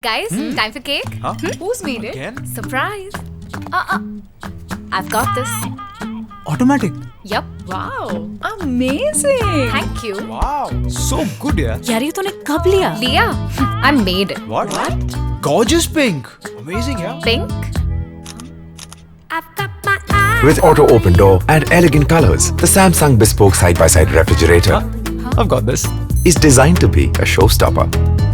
Guys, time for cake? Huh? Who's made it? Again? Surprise! I've got this. Automatic. Yup. Wow, amazing. Thank you. Wow, so good, yeah. यार ये तूने कब लिया? Leah, I made it. What? Gorgeous pink. Amazing, yeah. Pink? With auto open door and elegant colors, the Samsung bespoke side-by-side refrigerator I've got this. is designed to be a showstopper.